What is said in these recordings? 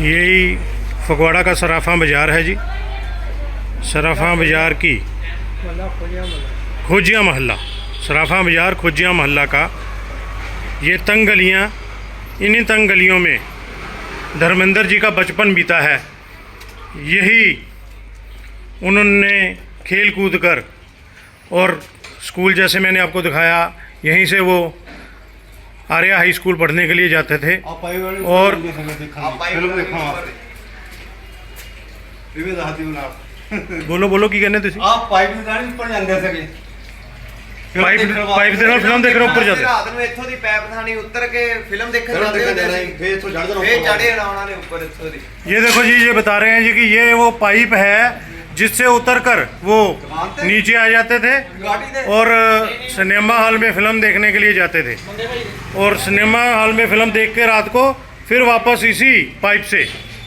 यही फगवाड़ा का सराफा बाज़ार है जी। सराफा बाज़ार की खोजिया मोहल्ला, सराफा बाज़ार खोजिया मोहल्ला का ये तंग गलियाँ, इन्हीं तंग गलियों में धर्मेंद्र जी का बचपन बीता है। यही उन्होंने खेल कूद कर और स्कूल, जैसे मैंने आपको दिखाया, यहीं से वो आर्या हाई स्कूल पढ़ने के लिए जाते थे। और बोलो बोलो की कहने तुसी आप पाइप लगानी ऊपर ਜਾਂਦੇ ਸੀਗੇ पाइप ਦੇ ਨਾਲ ਫਿਲਮ ਦੇਖ ਰਹੇ ਉੱਪਰ ਜਾਂਦੇ ਰਾਤ ਨੂੰ ਇੱਥੋਂ ਦੀ ਪੈਪ ਥਾਣੀ ਉੱਤਰ ਕੇ ਫਿਲਮ ਦੇਖਣ ਜਾਂਦੇ ਹੁੰਦੇ ਸੀ। ਫੇਰ ਇੱਥੋਂ ਚੜ ਜਾਣਾ, ਫੇਰ ਚੜੇ ਆਣਾ ਉਹਨਾਂ ਨੇ ਉੱਪਰ ਇੱਥੋਂ ਦੀ। ये देखो जी, ये बता रहे हैं जी कि ये वो पाइप है जिससे उतर कर वो नीचे आ जाते थे और सिनेमा हॉल में फिल्म देखने के लिए जाते थे। और सिनेमा हॉल में फिल्म देख के रात को फिर वापस इसी पाइप से,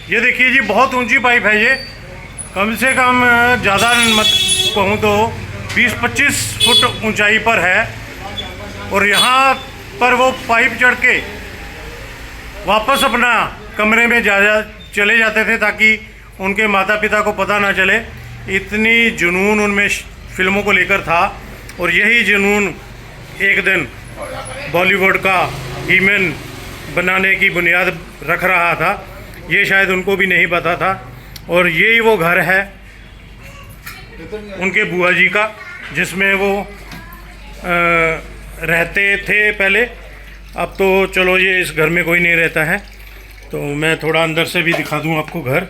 ये देखिए जी बहुत ऊंची पाइप है ये, कम से कम ज़्यादा मत कहूँ तो 20-25 फुट ऊंचाई पर है। और यहाँ पर वो पाइप चढ़ के वापस अपना कमरे में चले जाते थे ताकि उनके माता पिता को पता ना चले। इतनी जुनून उनमें फिल्मों को लेकर था। और यही जुनून एक दिन बॉलीवुड का हीमैन बनाने की बुनियाद रख रहा था। ये शायद उनको भी नहीं पता था। और यही वो घर है उनके बुआ जी का, जिसमें वो रहते थे पहले। अब तो चलो ये इस घर में कोई नहीं रहता है, तो मैं थोड़ा अंदर से भी दिखा दूं आपको घर।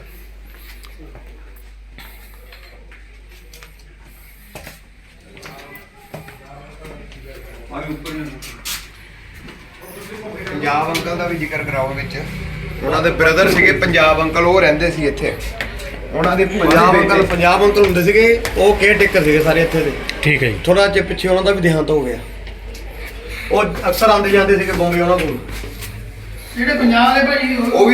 ਪੰਜਾਬ ਅੰਕਲ ਦਾ ਵੀ ਜ਼ਿਕਰ ਕਰਾਓ ਵਿੱਚ। ਉਹਨਾਂ ਦੇ ਬ੍ਰਦਰ ਸੀਗੇ ਪੰਜਾਬ ਅੰਕਲ, ਉਹ ਰਹਿੰਦੇ ਸੀ ਇੱਥੇ। ਉਹਨਾਂ ਦੇ ਪੰਜਾਬ ਅੰਕਲ ਹੁੰਦੇ ਸੀਗੇ, ਉਹ ਕੇਅਰ ਟੇਕਰ ਸੀਗੇ ਸਾਰੇ ਇੱਥੇ ਦੇ। ठीक है जी। ਥੋੜਾ ਜਿਹਾ ਪਿੱਛੇ ਉਹਨਾਂ ਦਾ ਵੀ ਦੇਹਾਂਤ ਹੋ ਗਿਆ। ਉਹ ਅਕਸਰ ਆਉਂਦੇ ਜਾਂਦੇ ਸੀਗੇ ਬੰਬੇ ਉਹਨਾਂ ਕੋਲ। ਜਿਹੜੇ ਪੰਜਾਬ ਦੇ ਭਾਜੀ ਉਹ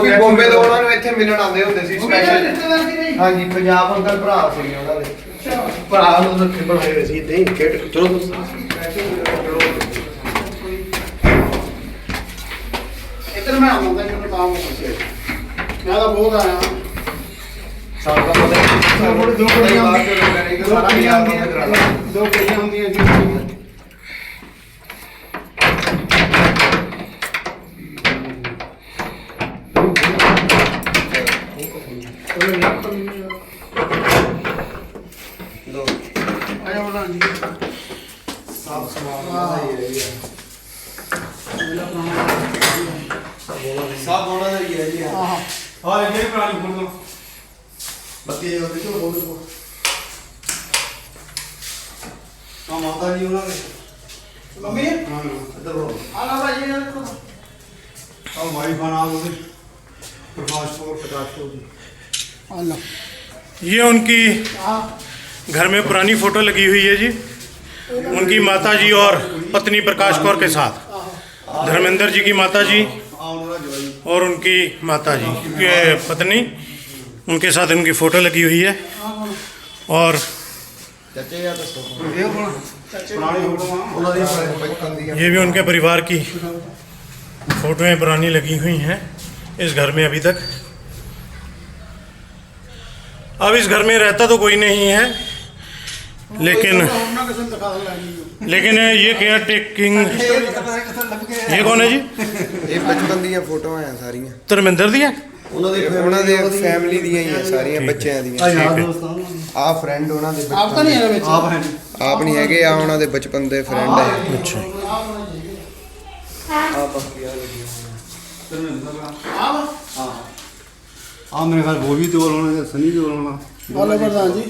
ਵੀ ਬੰਬੇ ਤੋਂ ਉਹਨਾਂ ਨੂੰ ਇੱਥੇ ਮਿਲਣ ਆਉਂਦੇ ਹੁੰਦੇ ਸੀ ਸਪੈਸ਼ਲ। ਹਾਂਜੀ, ਪੰਜਾਬ ਅੰਕਲ ਭਰਾ ਸੀਗੇ ਉਹਨਾਂ ਦੇ। ਭਰਾ ਨੂੰ ਰੱਖੇ ਬਣਾਏ ਹੋਏ ਸੀ ਇੱਥੇ ਕੇਅਰ। ਚਲੋ ਇੱਧਰ ਮੈਂ ਆਉਂਦਾ ਕਿ ਕੰਮ ਕਰਦੇ ਮੈਂ ਤਾਂ ਬਹੁਤ ਆਇਆ ਸਾਡਾ ਪਤਾ ਥੋੜੀ ਦੋ ਕੁੜੀਆਂ ਹੁੰਦੀਆਂ ਜੀ। ਸਾਬ ਉਹਨਾਂ ਦਾ ਹੀ ਹੈ ਜੀ। ਹਾਂ ਇਹ ਜਿਹੜੀ ਪੁਰਾਣੀ ਫੋਟੋ ਬੱਤੀ ਉਹਦੇ ਚੋਂ ਬੋਲ ਦੋ। ਆ ਮਾਤਾ ਜੀ ਉਹਨਾਂ ਦੇ ਮੰਮੀ ਹਾਂ ਇੱਧਰ ਬੋਲੋ। ਆ ਲਾ ਭਾਜੀ ਇਹਨਾਂ ਨੂੰ। ਆ ਵਾਈਫ ਆ ਨਾਲ ਉਹਦੇ प्रकाश जी। ये उनकी घर में पुरानी फ़ोटो लगी हुई है जी, उनकी माता जी और पत्नी प्रकाश कौर के साथ। धर्मेंद्र जी की माता जी और उनकी माता जी के पत्नी, उनके साथ उनकी फ़ोटो लगी हुई है। और ये भी उनके परिवार की फ़ोटोएं पुरानी लगी हुई हैं इस घर में अभी तक। अब इस घर में रहता तो कोई नहीं है, लेकिन ये केयर टेकिंग। ये कौन है जी? ਇਹ ਬਚਪਨ ਦੀਆਂ ਫੋਟੋਆਂ ਆ ਸਾਰੀਆਂ ਧਰਮਿੰਦਰ ਦੀਆਂ। ਉਹਨਾਂ ਦੇ ਫੈਮਿਲੀ ਦੀਆਂ ਹੀ ਆ ਸਾਰੀਆਂ, ਬੱਚਿਆਂ ਦੀਆਂ। ਆ ਫਰੈਂਡ ਉਹਨਾਂ ਦੇ ਆਪ ਤਾਂ ਨਹੀਂ ਹੈਗਾ ਵਿੱਚ? ਆਪ ਨਹੀਂ ਹੈਗੇ, ਆ ਉਹਨਾਂ ਦੇ ਬਚਪਨ ਦੇ ਫਰੈਂਡ ਹੈ। अच्छा, ਆ ਬਾਕੀ ਆ ਲੱਗੀ ਆ ਮੇਰੇ ਘਰ ਗੋਭੀ ਤੋਲ ਹੋਣਾ ਜਾਂ ਸਨੀ ਤੋਲ ਹੋਣਾ। ਵਾਲੇ ਪ੍ਰਧਾਨ ਜੀ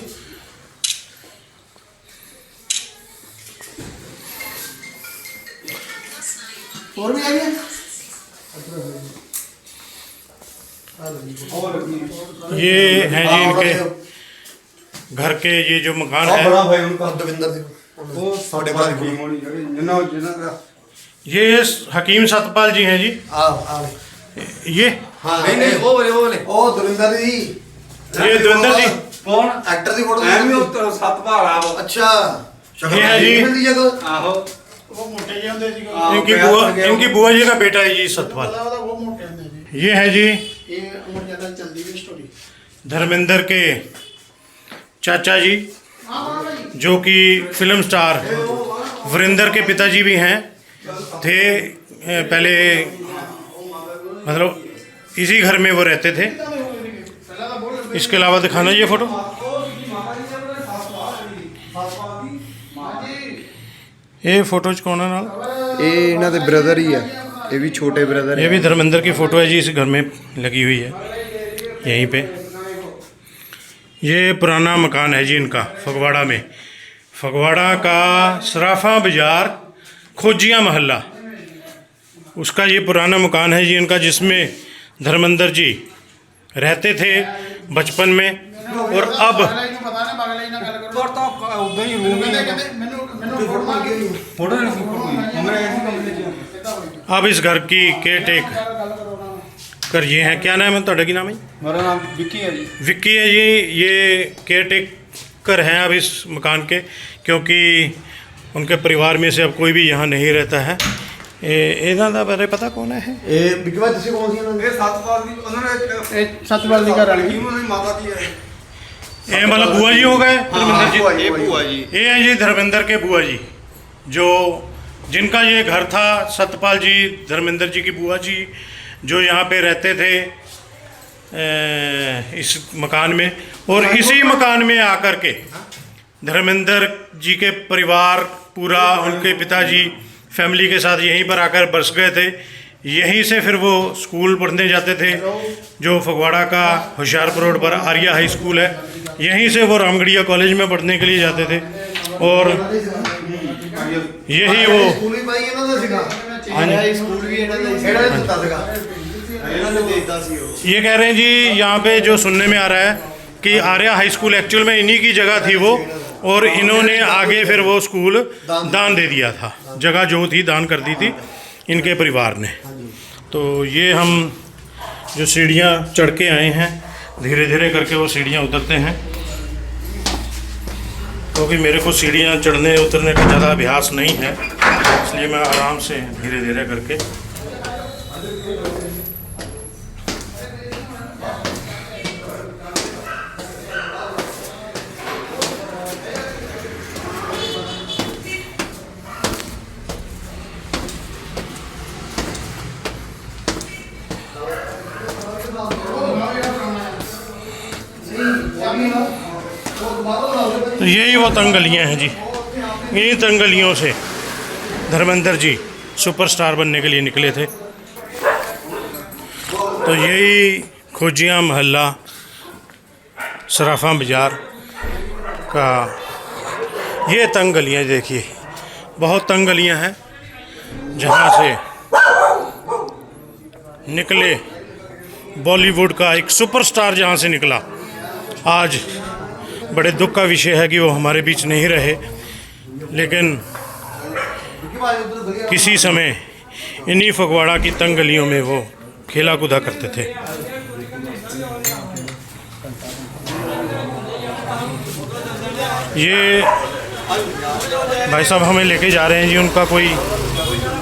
और भी आ गया। ये हैं जी इनके घर के, ये जो मकान है, बड़ा भाई उनका दविंदर थे, वो साढ़े बारह की मोड़ी जिन्ना ये हकीम सतपाल जी हैं जी। ये हाँ नहीं वो वाले ओ दविंदर जी। ये दविंदर जी कौन एक्टर दी फोटो एम ही सतपाल आ। अच्छा ये है जी। आहो वो मोटे जे ਹੁੰਦੇ ਸੀ। इनकी बुआ जी का बेटा है जी सतपाल। वो मोटे ਹੁੰਦੇ ਸੀ। ये है जी ये उम्र ज़्यादा चलती है स्टोरी। धर्मेंद्र के चाचा जी, जो कि फिल्म स्टार वीरेंद्र के पिताजी भी हैं, थे पहले, मतलब इसी घर में वो रहते थे। इसके अलावा दिखाना ये फोटो। ये फोटो च कौन है नाल? ਇਹ ਇਹਨਾਂ ਦੇ ਬ੍ਰਦਰ ਹੀ ਹੈ, ਇਹ ਵੀ ਛੋਟੇ ਬ੍ਰਦਰ ये भी धर्मेंद्र की फ़ोटो है जी, इस घर में लगी हुई है यहीं पे। ये पुराना मकान है जी इनका फगवाड़ा में, फगवाड़ा का सराफा बाज़ार खोजिया मोहल्ला, उसका ये पुराना मकान है जी इनका, जिसमें धर्मेंद्र जी रहते थे बचपन में। और अब अब इस घर की केयर टेक कर ये हैं। क्या नाम है ਤੁਹਾਡਾ? ਕੀ नाम है? मेरा नाम विक्की है जी। विक्की है जी। ये केयर टेकर हैं अब इस मकान के, क्योंकि उनके परिवार में से अब कोई भी यहाँ नहीं रहता है। ਇਹਨਾਂ ਦਾ ਬਾਰੇ ਪਤਾ ਕੌਣ ਹੈ? ਇਹ ਬਿੱਕੀ ਭਾਈ ਤੁਸੀਂ ਕੌਣ ਸੀ ਇਹਨਾਂ ਦੇ? ਇਹ ਸਤਪਾਲ ਦੀ ਉਹਨਾਂ ਨੇ ਇਹ ਸਤਪਾਲ ਦੀ ਘਰ ਵਾਲੀ। ਉਹਨਾਂ ਦੀ ਮਾਤਾ ਜੀ ਹੈ। ये मतलब बुआ जी हो गए धर्मेंद्र जी? ਇਹ ਭੂਆ ਜੀ। ये है जी धर्मेंद्र के बुआ जी, जो जिनका ये घर था। सतपाल जी धर्मेंद्र जी की बुआ जी, जो यहाँ पे रहते थे इस मकान में। और इसी मकान में आकर के धर्मेंद्र जी के परिवार पूरा, उनके पिताजी फैमिली के साथ यहीं पर आकर बस गए थे। यहीं से फिर वो स्कूल पढ़ने जाते थे, जो फगवाड़ा का होशियारपुर रोड पर आर्या हाई स्कूल है। यहीं से वो रामगढ़िया कॉलेज में पढ़ने के लिए जाते थे। और यही वो ਸਕੂਲ ਵੀ ਭਾਈ ਇਹਨਾਂ ਦਾ ਸੀਗਾ। ਹਾਂਜੀ ਸਕੂਲ ਵੀ ਇਹਨਾਂ ਦਾ ਹੀ ਸੀਗਾ। ਇਹਨਾਂ ਨੇ ਦਿੱਤਾ ਸੀਗਾ, ਇਹਨਾਂ ਨੇ ਦੇ ਦਿੱਤਾ ਸੀ ਉਹ। ये कह रहे हैं जी, यहाँ पे जो सुनने में आ रहा है कि आर्या हाई स्कूल एक्चुअल में इन्हीं की जगह थी वो, और इन्होंने आगे फिर वो स्कूल दान दे दिया था। जगह जो थी दान कर दी थी इनके परिवार ने। तो ये हम जो सीढ़ियाँ चढ़ के आए हैं, धीरे धीरे करके वो सीढ़ियाँ उतरते हैं, क्योंकि मेरे को सीढ़ियाँ चढ़ने उतरने का ज़्यादा अभ्यास नहीं है, इसलिए मैं आराम से धीरे धीरे करके तो यही वो तंग गलियाँ हैं जी। इन्हीं तंग गलियों से धर्मेंद्र जी सुपरस्टार बनने के लिए निकले थे। तो यही खोजिया मोहल्ला सराफा बाज़ार का ये तंग गलियाँ देखिए, बहुत तंग गलियाँ हैं, जहाँ से निकले बॉलीवुड का एक सुपरस्टार, जहाँ से निकला। आज बड़े दुख का विषय है कि वो हमारे बीच नहीं रहे, लेकिन किसी समय इन्हीं फगवाड़ा की तंग गलियों में वो खेला कूदा करते थे। ये भाई साहब हमें लेके जा रहे हैं जी, उनका कोई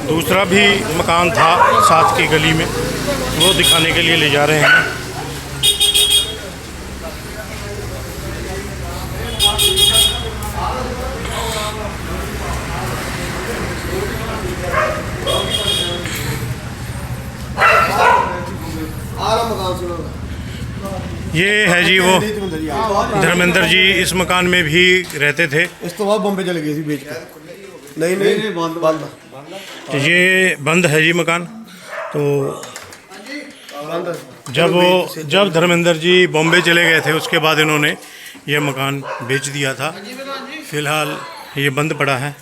दूसरा भी मकान था साथ की गली में, वो दिखाने के लिए ले जा रहे हैं। ये है जी वो धर्मेंद्र जी, इस मकान में भी रहते थे। ਇਸ ਤੋਂ ਬਾਅਦ ਬੰਬੇ ਚਲੇ ਗਏ ਸੀ ਵੇਚ ਕੇ। नहीं नहीं बंद तो ये बंद है जी मकान। तो जब धर्मेंद्र जी बॉम्बे चले गए थे, उसके बाद इन्होंने ये मकान बेच दिया था। फिलहाल ये बंद पड़ा है।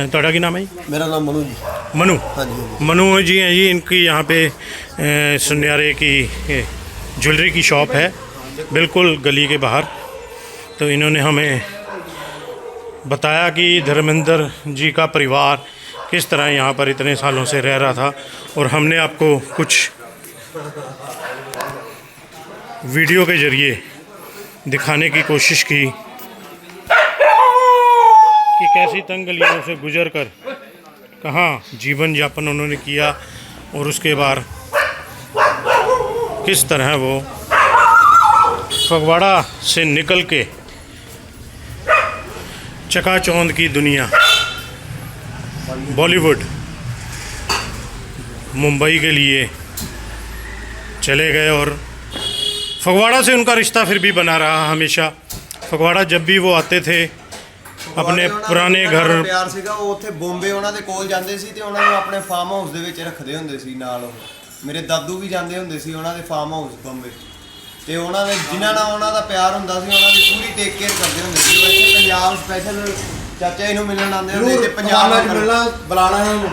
ਤੁਹਾਡਾ ਕੀ नाम है? मेरा नाम मनु जी। मनु? हाँ जी, हाँ जी। मनु जी हैं जी, इनकी यहाँ पे सुन्यारे की ज्वेलरी की शॉप है, बिल्कुल गली के बाहर। तो इन्होंने हमें बताया कि धर्मेंद्र जी का परिवार किस तरह यहाँ पर इतने सालों से रह रहा था, और हमने आपको कुछ वीडियो के ज़रिए दिखाने की कोशिश की कि कैसी तंग गलियों से गुजर कर कहाँ जीवन यापन उन्होंने किया, और उसके बाद किस तरह वो फगवाड़ा से निकल के चकाचौंध की दुनिया बॉलीवुड मुंबई के लिए चले गए। और फगवाड़ा से उनका रिश्ता फिर भी बना रहा हमेशा। फगवाड़ा जब भी वो आते थे ਆਪਣੇ ਪੁਰਾਣੇ ਘਰ ਪਿਆਰ ਸੀਗਾ। ਉਹ ਉੱਥੇ ਬੰਬੇ ਉਹਨਾਂ ਦੇ ਕੋਲ ਜਾਂਦੇ ਸੀ ਤੇ ਉਹਨਾਂ ਨੂੰ ਆਪਣੇ ਫਾਰਮ ਹਾਊਸ ਦੇ ਵਿੱਚ ਰੱਖਦੇ ਹੁੰਦੇ ਸੀ ਨਾਲ। ਉਹ ਮੇਰੇ ਦਾਦੂ ਵੀ ਜਾਂਦੇ ਹੁੰਦੇ ਸੀ ਉਹਨਾਂ ਦੇ ਫਾਰਮ ਹਾਊਸ ਬੰਬੇ, ਤੇ ਉਹਨਾਂ ਦੇ ਜਿਨ੍ਹਾਂ ਨਾਲ ਉਹਨਾਂ ਦਾ ਪਿਆਰ ਹੁੰਦਾ ਸੀ ਉਹਨਾਂ ਦੀ ਪੂਰੀ ਟੇਕ ਕੇਅਰ ਕਰਦੇ ਹੁੰਦੇ ਸੀ। ਉਹ ਇੱਥੇ ਪੰਜਾਬ ਸਪੈਸ਼ਲ ਚਾਚਾ ਜੀ ਨੂੰ ਮਿਲਣ ਆਉਂਦੇ ਹੁੰਦੇ ਤੇ ਪੰਜਾਬ ਨਾਲ ਮਿਲਣਾ, ਬੁਲਾਣਾ ਇਹਨਾਂ ਨੂੰ,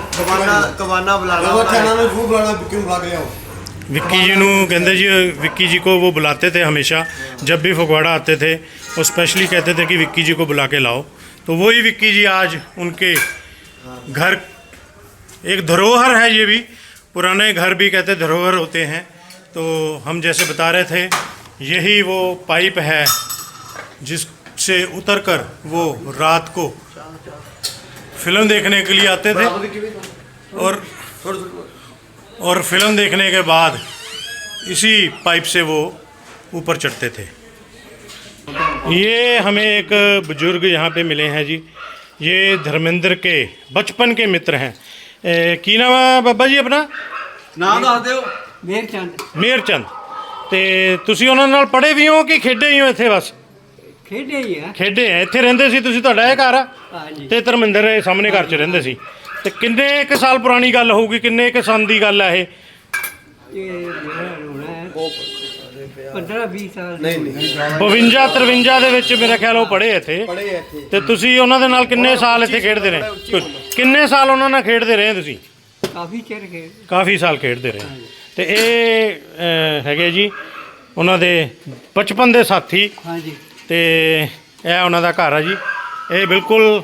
ਕਵਾਨਾ ਬੁਲਾਣਾ, ਜਦੋਂ ਇੱਥੇ ਇਹਨਾਂ ਨੂੰ ਜ਼ਰੂਰ ਬੁਲਾਣਾ, ਵਿੱਕੀ ਨੂੰ ਬੁਲਾ ਕੇ ਲਿਆਓ। विक्की जी नू कहते जी, विक्की जी को वो बुलाते थे हमेशा। जब भी फगवाड़ा आते थे वो स्पेशली कहते थे कि विक्की जी को बुला के लाओ। तो वही विक्की जी आज उनके घर, एक धरोहर है ये भी, पुराने घर भी कहते धरोहर होते हैं। तो हम जैसे बता रहे थे, यही वो पाइप है जिससे उतर कर वो रात को फिल्म देखने के लिए आते थे और फिल्म देखने के बाद इसी पाइप से वो ऊपर चढ़ते थे। ये हमें एक बुजुर्ग यहाँ पे मिले हैं जी। ये धर्मेंद्र के बचपन के मित्र हैं। की नाम है बाबा जी अपना? नाम दस दिओ। ਮੇਹਰਚੰਦ। ਤੇ ਤੁਸੀਂ ਉਹਨਾਂ ਨਾਲ ਪੜ੍ਹੇ ਵੀ ਹੋ ਕਿ ਖੇਡੇ ਹੀ ਹੋ ਇੱਥੇ? ਬਸ ਖੇਡੇ ਹੀ ਆ। ਖੇਡੇ ਆ। ਇੱਥੇ ਰਹਿੰਦੇ ਸੀ ਤੁਸੀਂ? ਤੁਹਾਡਾ ਇਹ ਘਰ ਆ? ਹਾਂਜੀ। ਤੇ ਧਰਮਿੰਦਰ ਦੇ ਸਾਹਮਣੇ ਘਰ 'ਚ ਰਹਿੰਦੇ ਸੀ। ਤੇ ਕਿੰਨੇ ਕੁ ਸਾਲ ਪੁਰਾਣੀ ਗੱਲ ਹੋਊਗੀ? ਕਿੰਨੇ ਕੁ ਸੰਨ ਦੀ ਗੱਲ ਹੈ ਇਹ? ਇਹ ਹੋਣਾ ਹੈ 15-20 ਸਾਲ। ਨਹੀਂ ਨਹੀਂ 52-53 ਦੇ ਵਿੱਚ ਮੇਰਾ ਖਿਆਲ ਉਹ ਪੜ੍ਹੇ ਇੱਥੇ। ਪੜੇ ਇੱਥੇ। ਤੇ ਤੁਸੀਂ ਉਹਨਾਂ ਦੇ ਨਾਲ ਕਿੰਨੇ ਸਾਲ ਇੱਥੇ ਖੇਡਦੇ ਰਹੇ? ਕਿੰਨੇ ਸਾਲ ਉਹਨਾਂ ਨਾਲ ਖੇਡਦੇ ਰਹੇ ਤੁਸੀਂ? ਕਾਫੀ ਚਿਰ ਖੇਡ। ਕਾਫੀ ਸਾਲ ਖੇਡਦੇ ਰਹੇ। ਤੇ ਇਹ ਹੈਗੇ ਜੀ ਉਹਨਾਂ ਦੇ ਬਚਪਨ ਦੇ ਸਾਥੀ। ਹਾਂਜੀ। ਤੇ ਇਹ ਉਹਨਾਂ ਦਾ ਘਰ ਆ ਜੀ। ਇਹ ਬਿਲਕੁਲ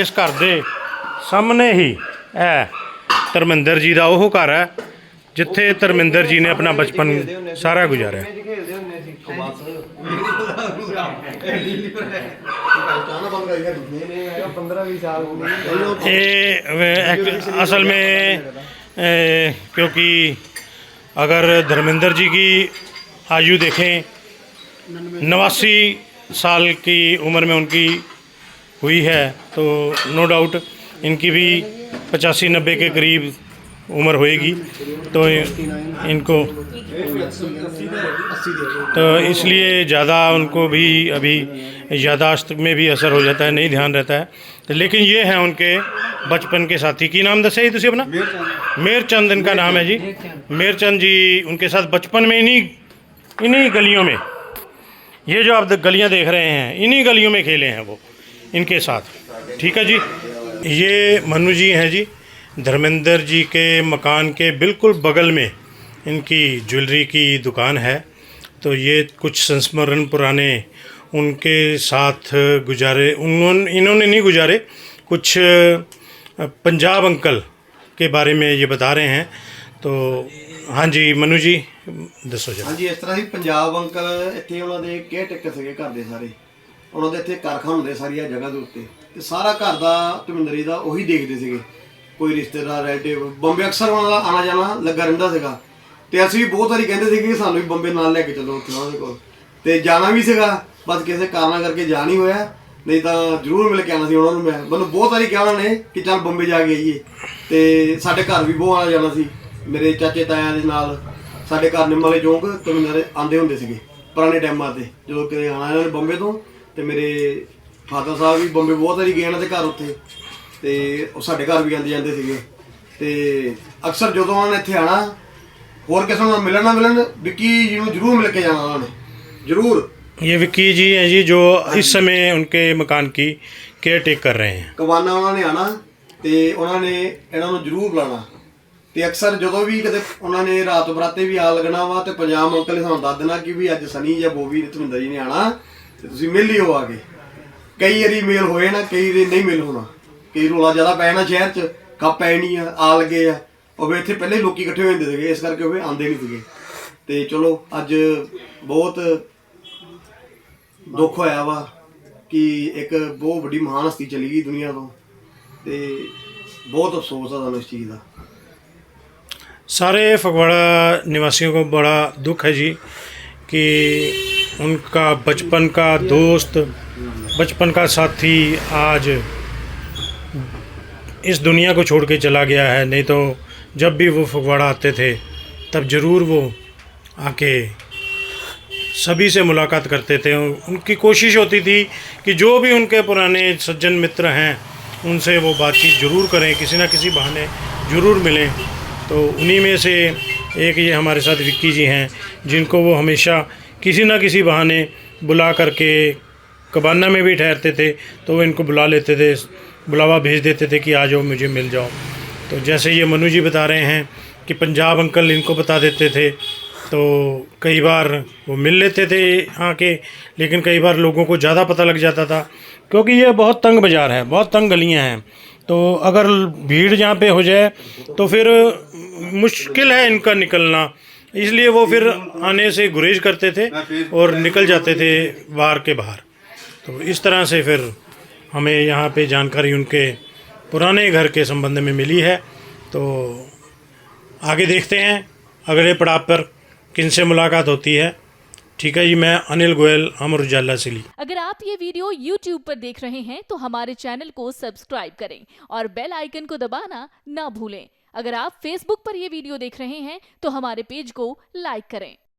ਇਸ ਘਰ ਦੇ ਸਾਹਮਣੇ ਹੀ ਇਹ ਧਰਮਿੰਦਰ ਜੀ ਦਾ ਉਹ ਘਰ ਹੈ ਜਿੱਥੇ ਧਰਮਿੰਦਰ ਜੀ ਨੇ ਆਪਣਾ ਬਚਪਨ ਸਾਰਾ ਗੁਜ਼ਾਰਿਆ। ये असल में क्योंकि अगर धर्मेंद्र जी की आयु देखें 89 साल की उम्र में उनकी हुई है, तो नो डाउट इनकी भी 85-90 के करीब उम्र होएगी। तो इनको तो इसलिए ज़्यादा उनको भी अभी यादाश्त में भी असर हो जाता है, नहीं ध्यान रहता है। तो लेकिन ये हैं उनके बचपन के साथी। की नाम दसे ही तुझे अपना? मेहरचंद इनका नाम है जी। मेहरचंद जी उनके साथ बचपन में इन्हीं गलियों में, ये जो आप गलियां देख रहे हैं, इन्हीं गलियों में खेले हैं वो इनके साथ। ठीक है जी। ये मनु जी हैं जी। धर्मेंद्र जी के मकान के बिल्कुल बगल में इनकी ज्वेलरी की दुकान है। तो ये कुछ संस्मरण पुराने उनके साथ गुजारे, इन्होंने नहीं गुजारे, कुछ पंजाब अंकल के बारे में ये बता रहे हैं। तो हाँ जी मनु जी दसो जी। ਹਾਂਜੀ, ਇਸ ਤਰ੍ਹਾਂ ਹੀ ਪੰਜਾਬ ਅੰਕਲ ਇੱਥੇ ਉਹਨਾਂ ਦੇ ਕੇਅਰ ਟੇਕਰ ਸੀਗੇ ਘਰ ਦੇ ਸਾਰੇ। ਉਹਨਾਂ ਦੇ ਇੱਥੇ ਕਾਰਖਾਨੇ ਹੁੰਦੇ ਸਾਰੀ ਆ ਜਗ੍ਹਾ ਦੇ ਉੱਤੇ, ਤੇ ਸਾਰਾ ਘਰ ਦਾ ਧਰਮਿੰਦਰੀ ਦਾ ਉਹੀ ਦੇਖਦੇ ਸੀਗੇ। ਕੋਈ ਰਿਸ਼ਤੇਦਾਰ ਰਿਲੇਟਿਵ ਬੰਬੇ ਅਕਸਰ ਉਹਨਾਂ ਦਾ ਆਣਾ ਜਾਣਾ ਲੱਗਾ ਰਹਿੰਦਾ ਸੀਗਾ। ਤੇ ਅਸੀਂ ਵੀ ਬਹੁਤ ਵਾਰੀ ਕਹਿੰਦੇ ਸੀਗੇ ਕਿ ਸਾਨੂੰ ਵੀ ਬੰਬੇ ਨਾਲ ਲੈ ਕੇ ਚੱਲੋ ਉੱਥੇ ਉਹਨਾਂ ਦੇ ਕੋਲ, ਤੇ ਜਾਣਾ ਵੀ ਸੀਗਾ, ਬਸ ਕਿਸੇ ਕਾਰਨਾਂ ਕਰਕੇ ਜਾ ਨਹੀਂ ਹੋਇਆ, ਨਹੀਂ ਤਾਂ ਜ਼ਰੂਰ ਮਿਲ ਕੇ ਆਉਣਾ ਸੀ ਉਹਨਾਂ ਨੂੰ। ਮੈਨੂੰ ਬਹੁਤ ਵਾਰੀ ਕਿਹਾ ਉਹਨਾਂ ਨੇ ਕਿ ਚੱਲ ਬੰਬੇ ਜਾ ਕੇ ਆਈਏ। ਤੇ ਸਾਡੇ ਘਰ ਵੀ ਬਹੁਤ ਆਉਣਾ ਜਾਣਾ ਸੀ, ਮੇਰੇ ਚਾਚੇ ਤਾਇਆਂ ਦੇ ਨਾਲ ਸਾਡੇ ਘਰ ਨਿੰਮ ਵਾਲੇ ਚੌਂਕ ਧਰਮਿੰਦਰ ਆਉਂਦੇ ਹੁੰਦੇ ਸੀਗੇ ਪੁਰਾਣੇ ਟਾਈਮਾਂ 'ਤੇ, ਜਦੋਂ ਕਿਤੇ ਆਉਣਾ ਇਹਨਾਂ ਨੇ ਬੰਬੇ ਤੋਂ। ਤੇ ਮੇਰੇ ਫਾਦਰ ਸਾਹਿਬ ਵੀ ਬੰਬੇ ਬਹੁਤ ਵਾਰੀ ਗਏ ਇਹਨਾਂ ਦੇ ਘਰ ਉੱਥੇ, ਤੇ ਉਹ ਸਾਡੇ ਘਰ ਵੀ ਆਉਂਦੇ ਜਾਂਦੇ ਸੀਗੇ। ਤੇ ਅਕਸਰ ਜਦੋਂ ਉਹਨਾਂ ਨੇ ਇੱਥੇ ਆਉਣਾ, ਹੋਰ ਕਿਸੇ ਨੂੰ ਮਿਲਣ ਨਾ ਮਿਲਣ, ਵਿੱਕੀ ਜੀ ਨੂੰ ਜ਼ਰੂਰ ਮਿਲ ਕੇ ਜਾਣਾ ਉਹਨਾਂ ਨੇ, ਜ਼ਰੂਰ। ये विक्की जी हैं जी जो इस समय उनके मकान की केयर टेक कर रहे हैं। ਕਵਾਨਾ ਉਹਨਾਂ ਨੇ ਆਉਣਾ ਤੇ ਉਹਨਾਂ ਨੇ ਇਹਨਾਂ ਨੂੰ ਜ਼ਰੂਰ ਬੁਲਾਉਣਾ। ਤੇ ਅਕਸਰ ਜਦੋਂ ਵੀ ਕਿਤੇ ਉਹਨਾਂ ਨੇ ਰਾਤ ਬਰਾਤੇ ਵੀ ਆ ਲੱਗਣਾ ਵਾ, ਤੇ ਪੰਜਾਬ ਅੰਕਲ ਨੇ ਸਾਨੂੰ ਦੱਸ ਦੇਣਾ ਕਿ ਵੀ ਅੱਜ ਸਨੀ ਜਾਂ ਬੋਬੀ ਧਰਮਿੰਦਰ ਜੀ ਨੇ ਆਉਣਾ ਤੇ ਤੁਸੀਂ ਮਿਲ ਲਿਓ ਆ ਕੇ। ਕਈ ਵਾਰੀ ਮੇਲ ਹੋਏ ਨਾ, ਕਈ ਵਾਰੀ ਨਹੀਂ ਮੇਲ ਹੋਣਾ, ਕਈ ਰੌਲਾ ਜ਼ਿਆਦਾ ਪੈ ਜਾਣਾ ਸ਼ਹਿਰ 'ਚ, ਖੱਪ ਪੈਣੀ ਆ ਲੱਗੇ ਆ। ਉਹ ਇੱਥੇ ਪਹਿਲੇ ਲੋਕੀ ਇਕੱਠੇ ਹੋ ਜਾਂਦੇ ਸੀਗੇ, ਇਸ ਕਰਕੇ ਉਹ ਆਉਂਦੇ ਨਹੀਂ ਸੀਗੇ। ਤੇ ਚਲੋ ਅੱਜ ਬਹੁਤ ਦੁੱਖ ਹੋਇਆ ਵਾ ਕਿ ਇੱਕ ਬਹੁਤ ਵੱਡੀ ਮਹਾਨ ਹਸਤੀ ਚਲੀ ਗਈ ਦੁਨੀਆ ਤੋਂ, ਤੇ ਬਹੁਤ ਅਫਸੋਸ ਆ ਸਾਨੂੰ ਇਸ ਚੀਜ਼ ਦਾ। सारे फगवाड़ा निवासियों को बड़ा दुख है जी कि उनका बचपन का दोस्त, बचपन का साथी आज इस दुनिया को छोड़ के चला गया है। नहीं तो जब भी वो फगवाड़ा आते थे तब ज़रूर वो आके सभी से मुलाकात करते थे। उनकी कोशिश होती थी कि जो भी उनके पुराने सज्जन मित्र हैं उनसे वो बातचीत ज़रूर करें, किसी न किसी बहाने ज़रूर मिलें। तो उन्हीं में से एक ये हमारे साथ विक्की जी हैं, जिनको वो हमेशा किसी न किसी बहाने बुला करके, कबाना में भी ठहरते थे तो वो इनको बुला लेते थे, बुलावा भेज देते थे कि आ जाओ, मुझे मिल जाओ। तो जैसे ये मनु जी बता रहे हैं कि पंजाब अंकल इनको बता देते थे, तो कई बार वो मिल लेते थे आके, लेकिन कई बार लोगों को ज़्यादा पता लग जाता था क्योंकि ये बहुत तंग बाज़ार है, बहुत तंग गलियां हैं। तो अगर भीड़ यहाँ पे हो जाए तो फिर मुश्किल है इनका निकलना, इसलिए वो फिर आने से गुरेज करते थे और निकल जाते थे बाहर के बाहर। तो इस तरह से फिर हमें यहाँ पे जानकारी उनके पुराने घर के संबंध में मिली है। तो आगे देखते हैं अगले पड़ाव पर किनसे मुलाकात होती है। ठीक है जी, मैं अनिल गोयल, अमर उजाला सिली। अगर आप ये वीडियो YouTube पर देख रहे हैं तो हमारे चैनल को सब्सक्राइब करें और बेल आइकन को दबाना ना भूलें। अगर आप Facebook पर ये वीडियो देख रहे हैं तो हमारे पेज को लाइक करें।